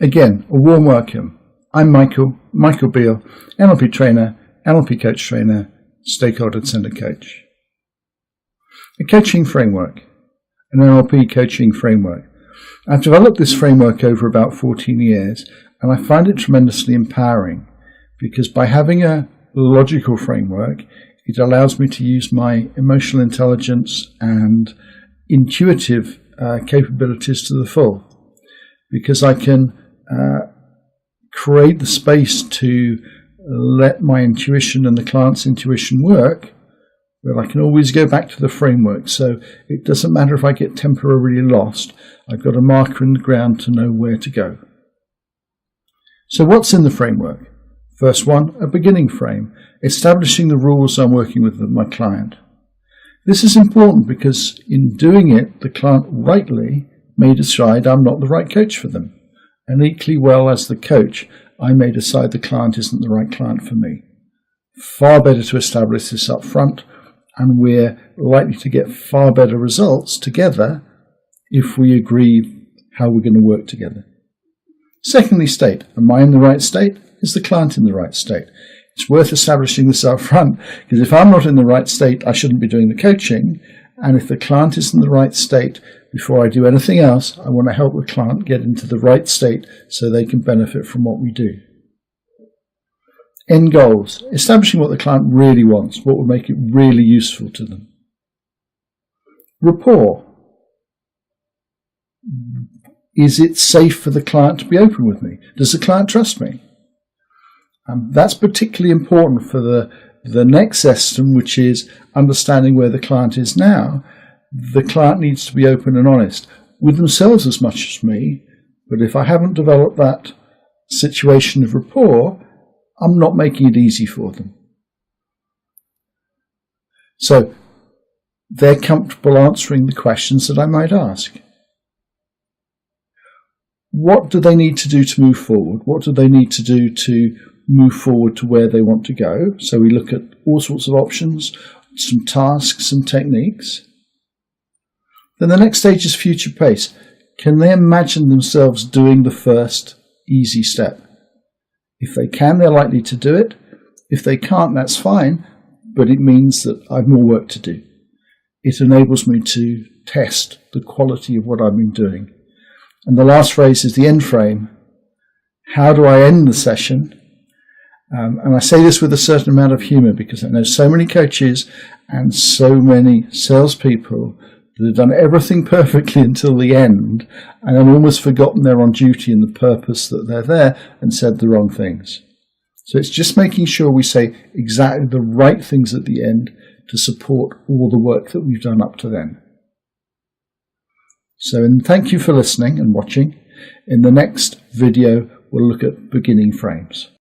Again, a warm welcome. I'm Michael Beale, NLP trainer, NLP coach trainer, stakeholder centered coach. A coaching framework, an NLP coaching framework. I've developed this framework over about 14 years, and I find it tremendously empowering because by having a logical framework, it allows me to use my emotional intelligence and intuitive capabilities to the full, because I can create the space to let my intuition and the client's intuition work, where I can always go back to the framework. So it doesn't matter if I get temporarily lost, I've got a marker in the ground to know where to go. So what's in the framework? First one, a beginning frame, establishing the rules I'm working with my client. This is important because in doing it, the client rightly may decide I'm not the right coach for them. And equally well as the coach, I may decide the client isn't the right client for me. Far better to establish this up front, and we're likely to get far better results together if we agree how we're going to work together. Secondly, state. Am I in the right state? Is the client in the right state? It's worth establishing this up front, because if I'm not in the right state, I shouldn't be doing the coaching. And if the client is in the right state, before I do anything else, I want to help the client get into the right state so they can benefit from what we do. End goals. Establishing what the client really wants, what will make it really useful to them. Rapport. Is it safe for the client to be open with me? Does the client trust me? That's particularly important for the next system, which is understanding where the client is now. The client needs to be open and honest with themselves as much as me, but if I haven't developed that situation of rapport, I'm not making it easy for them. So they're comfortable answering the questions that I might ask. What do they need to do to move forward? What do they need to do to move forward to where they want to go? So we look at all sorts of options, some tasks, some techniques. Then the next stage is future pace. Can they imagine themselves doing the first easy step? If they can, they're likely to do it. If they can't, that's fine, but it means that I've more work to do. It enables me to test the quality of what I've been doing. And the last phrase is the end frame. How do I end the session? And I say this with a certain amount of humor because I know so many coaches and so many salespeople that have done everything perfectly until the end and have almost forgotten they're on duty and the purpose that they're there and said the wrong things. So it's just making sure we say exactly the right things at the end to support all the work that we've done up to then. So thank you for listening and watching. In the next video, we'll look at beginning frames.